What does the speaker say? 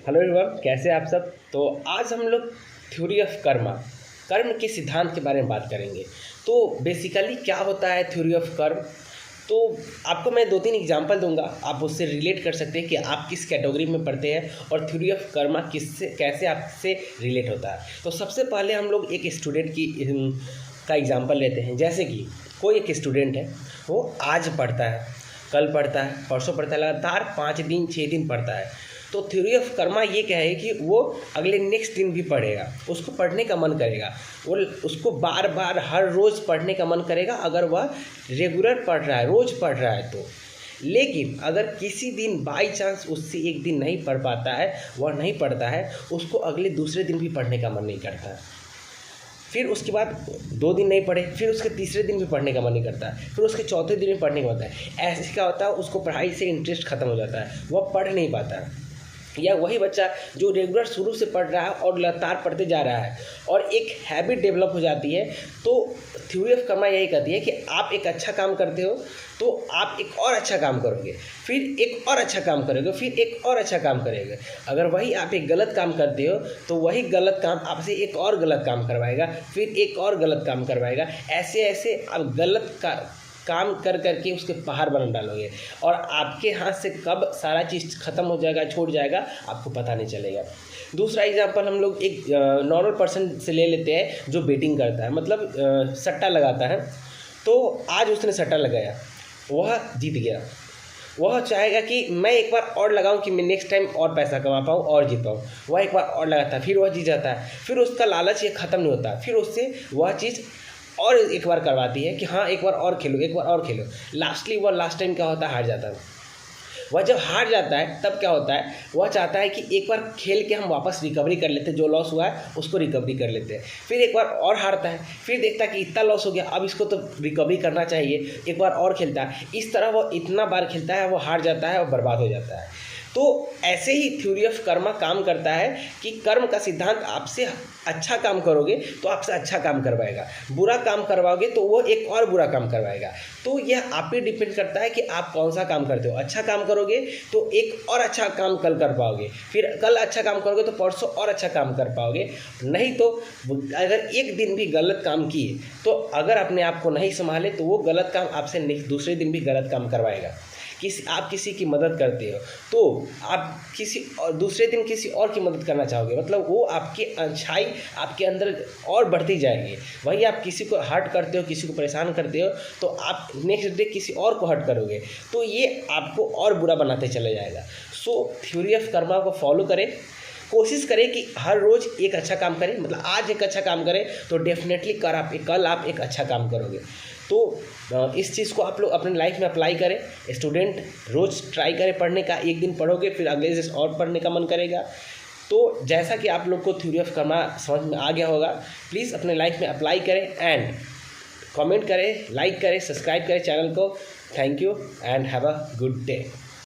Hello everyone, कैसे हैं आप सब। तो आज हम लोग थ्योरी ऑफ कर्म के सिद्धांत के बारे में बात करेंगे। तो बेसिकली क्या होता है थ्योरी ऑफ कर्म। तो आपको मैं 2-3 एग्जांपल दूंगा, आप उससे रिलेट कर सकते हैं कि आप किस कैटेगरी में पढ़ते हैं और थ्योरी ऑफ कर्म किससे कैसे आपसे रिलेट होता है। तो सबसे पहले हम लोग एक स्टूडेंट का एग्जांपल लेते हैं। जैसे कि कोई एक स्टूडेंट है, वो आज पढ़ता है, कल पढ़ता है, परसों पढ़ता है, लगातार 5 दिन 6 दिन पढ़ता है। तो थ्योरी ऑफ कर्मा ये क्या है कि वो अगले नेक्स्ट दिन भी पढ़ेगा, उसको पढ़ने का मन करेगा, वो उसको बार बार हर रोज़ पढ़ने का मन करेगा अगर वह रेगुलर पढ़ रहा है, रोज़ पढ़ रहा है तो। लेकिन अगर किसी दिन बाई चांस उससे एक दिन नहीं पढ़ पाता है, वह नहीं पढ़ता है, उसको अगले दूसरे दिन भी पढ़ने का मन नहीं करता है। फिर उसके बाद 2 दिन नहीं पढ़े, फिर उसके तीसरे दिन भी पढ़ने का मन नहीं करता है, फिर उसके चौथे दिन भी पढ़ने का होता है। ऐसे क्या होता है, उसको पढ़ाई से इंटरेस्ट खत्म हो जाता है, वह पढ़ नहीं पाता है। या वही बच्चा जो रेगुलर शुरू से पढ़ रहा है और लगातार पढ़ते जा रहा है और एक हैबिट डेवलप हो जाती है। तो थ्योरी ऑफ कर्मा यही कहती है कि आप एक अच्छा काम करते हो तो आप एक और अच्छा काम करोगे, फिर एक और अच्छा काम करोगे, फिर एक और अच्छा काम करोगे। अगर वही आप एक गलत काम करते हो तो वही गलत काम आपसे एक और गलत काम करवाएगा, फिर एक और गलत काम करवाएगा। ऐसे ऐसे आप गलत काम कर करके उसके पहाड़ बना डालोगे और आपके हाथ से कब सारा चीज़ ख़त्म हो जाएगा, छूट जाएगा, आपको पता नहीं चलेगा। दूसरा एग्जांपल हम लोग एक नॉर्मल पर्सन से ले लेते हैं जो बेटिंग करता है, मतलब सट्टा लगाता है। तो आज उसने सट्टा लगाया, वह जीत गया। वह चाहेगा कि मैं एक बार और लगाऊं कि मैं नेक्स्ट टाइम और पैसा कमा पाऊं और जीत पाऊं। वह एक बार और लगाता है, फिर वह जीत जाता है, फिर उसका लालच ये ख़त्म नहीं होता, फिर उससे वह चीज़ और एक बार करवाती है कि हाँ एक बार और खेलो, एक बार और खेलो। लास्टली वह लास्ट टाइम क्या होता है, हार जाता है। वह जब हार जाता है तब क्या होता है, वह चाहता है कि एक बार खेल के हम वापस रिकवरी कर लेते हैं, जो लॉस हुआ है उसको रिकवरी कर लेते हैं। फिर एक बार और हारता है, फिर देखता है कि इतना लॉस हो गया, अब इसको तो रिकवरी करना चाहिए, एक बार और खेलता है। इस तरह वह इतना बार खेलता है, वह हार जाता है और बर्बाद हो जाता है। तो ऐसे ही थ्योरी ऑफ कर्मा काम करता है कि कर्म का सिद्धांत आपसे अच्छा काम करोगे तो आपसे अच्छा काम करवाएगा, बुरा काम करवाओगे तो वो एक और बुरा काम करवाएगा। तो यह आप पे डिपेंड करता है कि आप कौन सा काम करते हो। अच्छा काम करोगे तो एक और अच्छा काम कल कर पाओगे, फिर कल अच्छा काम करोगे तो परसों और अच्छा काम कर पाओगे। नहीं तो अगर एक दिन भी गलत काम किए तो अगर अपने आप को नहीं संभाले तो वो गलत काम आपसे दूसरे दिन भी गलत काम करवाएगा। आप किसी की मदद करते हो तो आप किसी और दूसरे दिन किसी और की मदद करना चाहोगे, मतलब वो आपकी अच्छाई आपके अंदर और बढ़ती जाएगी। वही आप किसी को हर्ट करते हो, किसी को परेशान करते हो तो आप नेक्स्ट डे किसी और को हर्ट करोगे, तो ये आपको और बुरा बनाते चले जाएगा। सो थ्योरी ऑफ कर्मा को फॉलो करें, कोशिश करें कि हर रोज़ एक अच्छा काम करें। मतलब आज एक अच्छा काम करें तो डेफिनेटली कल आप एक अच्छा काम करोगे। तो इस चीज़ को आप लोग अपने लाइफ में अप्लाई करें। स्टूडेंट रोज़ ट्राई करें पढ़ने का, एक दिन पढ़ोगे फिर अगले दिन और पढ़ने का मन करेगा। तो जैसा कि आप लोग को थ्योरी ऑफ कर्मा समझ में आ गया होगा, प्लीज़ अपने लाइफ में अप्लाई करें एंड कमेंट करें, लाइक करें, सब्सक्राइब करें चैनल को। Thank you and have a good day.